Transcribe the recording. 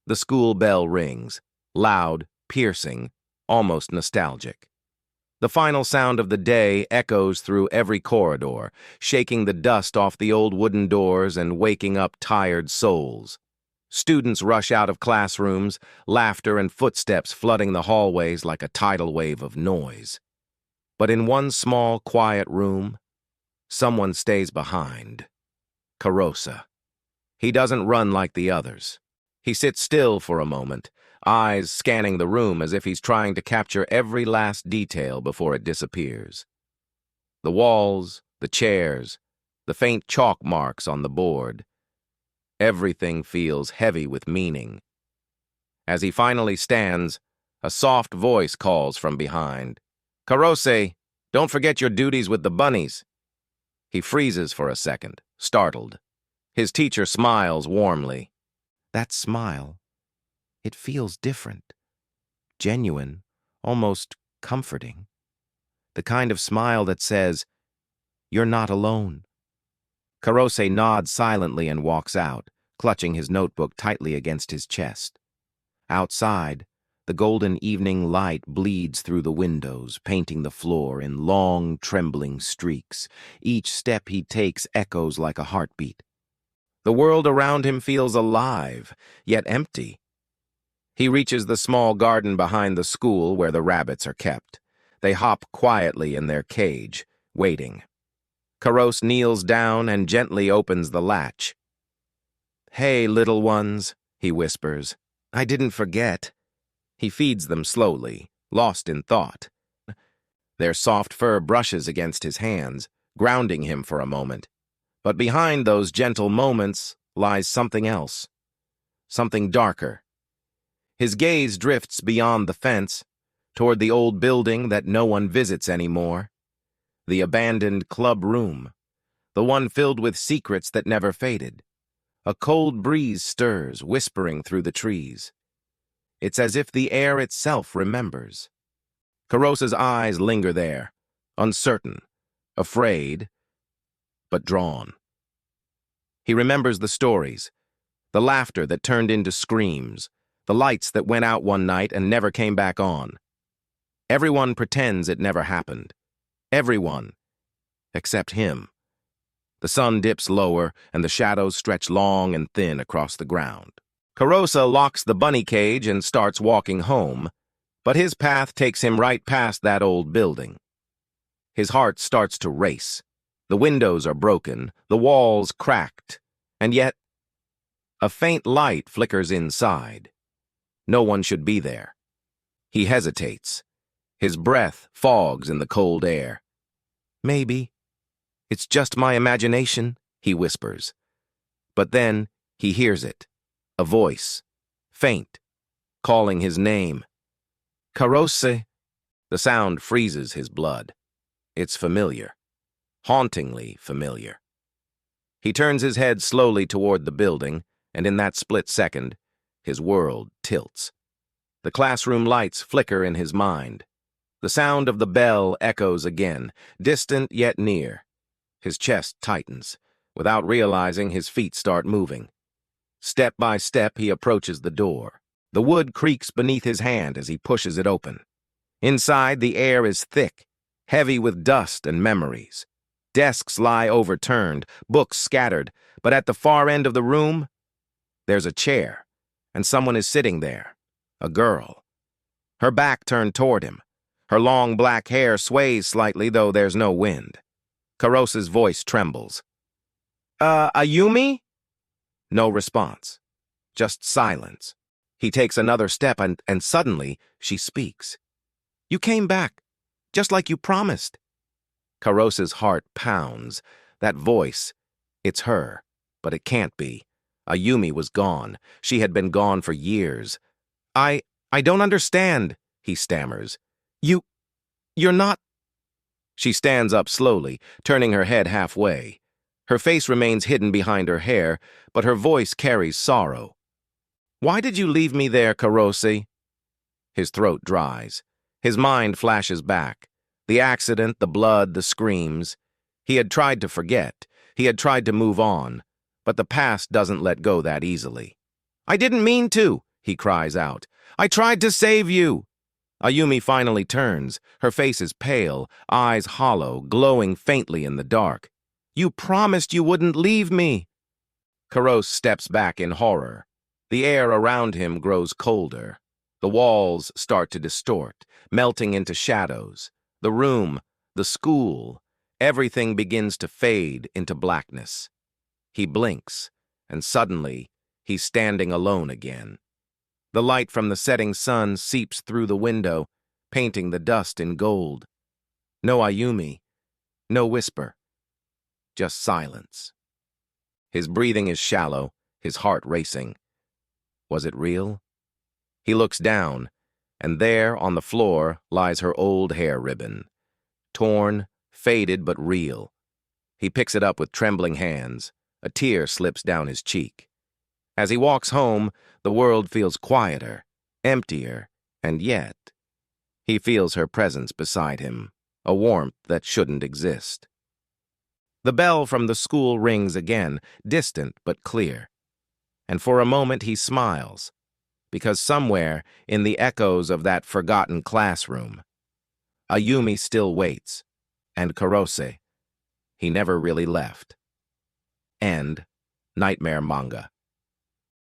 The school bell rings, loud, piercing, almost nostalgic. The final sound of the day echoes through every corridor, shaking the dust off the old wooden doors and waking up tired souls. Students rush out of classrooms, laughter and footsteps flooding the hallways like a tidal wave of noise. But in one small, quiet room, someone stays behind. Karose. He doesn't run like the others. He sits still for a moment, eyes scanning the room as if he's trying to capture every last detail before it disappears. The walls, the chairs, the faint chalk marks on the board. Everything feels heavy with meaning. As he finally stands, a soft voice calls from behind. "Karose, don't forget your duties with the bunnies." He freezes for a second, startled. His teacher smiles warmly. That smile, it feels different, genuine, almost comforting. The kind of smile that says, "You're not alone." Karose nods silently and walks out, clutching his notebook tightly against his chest. Outside, the golden evening light bleeds through the windows, painting the floor in long, trembling streaks. Each step he takes echoes like a heartbeat. The world around him feels alive, yet empty. He reaches the small garden behind the school where the rabbits are kept. They hop quietly in their cage, waiting. Karose kneels down and gently opens the latch. "Hey, little ones," he whispers. "I didn't forget." He feeds them slowly, lost in thought. Their soft fur brushes against his hands, grounding him for a moment. But behind those gentle moments lies something else, something darker. His gaze drifts beyond the fence, toward the old building that no one visits anymore. The abandoned club room, the one filled with secrets that never faded. A cold breeze stirs, whispering through the trees. It's as if the air itself remembers. Karose's eyes linger there, uncertain, afraid, but drawn. He remembers the stories, the laughter that turned into screams, the lights that went out one night and never came back on. Everyone pretends it never happened. Everyone, except him. The sun dips lower, and the shadows stretch long and thin across the ground. Karose locks the bunny cage and starts walking home, but his path takes him right past that old building. His heart starts to race. The windows are broken, the walls cracked, and yet a faint light flickers inside. No one should be there. He hesitates. His breath fogs in the cold air. "Maybe it's just my imagination," he whispers. But then he hears it, a voice, faint, calling his name. "Karose." The sound freezes his blood. It's familiar, hauntingly familiar. He turns his head slowly toward the building, and in that split second, his world tilts. The classroom lights flicker in his mind. The sound of the bell echoes again, distant yet near. His chest tightens. Without realizing, his feet start moving. Step by step, he approaches the door. The wood creaks beneath his hand as he pushes it open. Inside, the air is thick, heavy with dust and memories. Desks lie overturned, books scattered, but at the far end of the room, there's a chair, and someone is sitting there, a girl. Her back turned toward him. Her long black hair sways slightly, though there's no wind. Karose's voice trembles. Ayumi?" No response, just silence. He takes another step, and suddenly she speaks. "You came back, just like you promised." Karose's heart pounds. That voice, it's her, but it can't be. Ayumi was gone. She had been gone for years. I don't understand," he stammers. You're not—" She stands up slowly, turning her head halfway. Her face remains hidden behind her hair, but her voice carries sorrow. "Why did you leave me there, Karose?" His throat dries. His mind flashes back. The accident, the blood, the screams. He had tried to forget. He had tried to move on. But the past doesn't let go that easily. "I didn't mean to," he cries out. "I tried to save you!" Ayumi finally turns. Her face is pale, eyes hollow, glowing faintly in the dark. "You promised you wouldn't leave me!" Karose steps back in horror. The air around him grows colder. The walls start to distort, melting into shadows. The room, the school, everything begins to fade into blackness. He blinks, and suddenly, he's standing alone again. The light from the setting sun seeps through the window, painting the dust in gold. No Ayumi, no whisper, just silence. His breathing is shallow, his heart racing. Was it real? He looks down, and there on the floor lies her old hair ribbon. Torn, faded but real. He picks it up with trembling hands. A tear slips down his cheek. As he walks home, the world feels quieter, emptier, and yet he feels her presence beside him, a warmth that shouldn't exist. The bell from the school rings again, distant but clear. And for a moment he smiles, because somewhere in the echoes of that forgotten classroom, Ayumi still waits, and Karose, he never really left. End Nightmare Manga.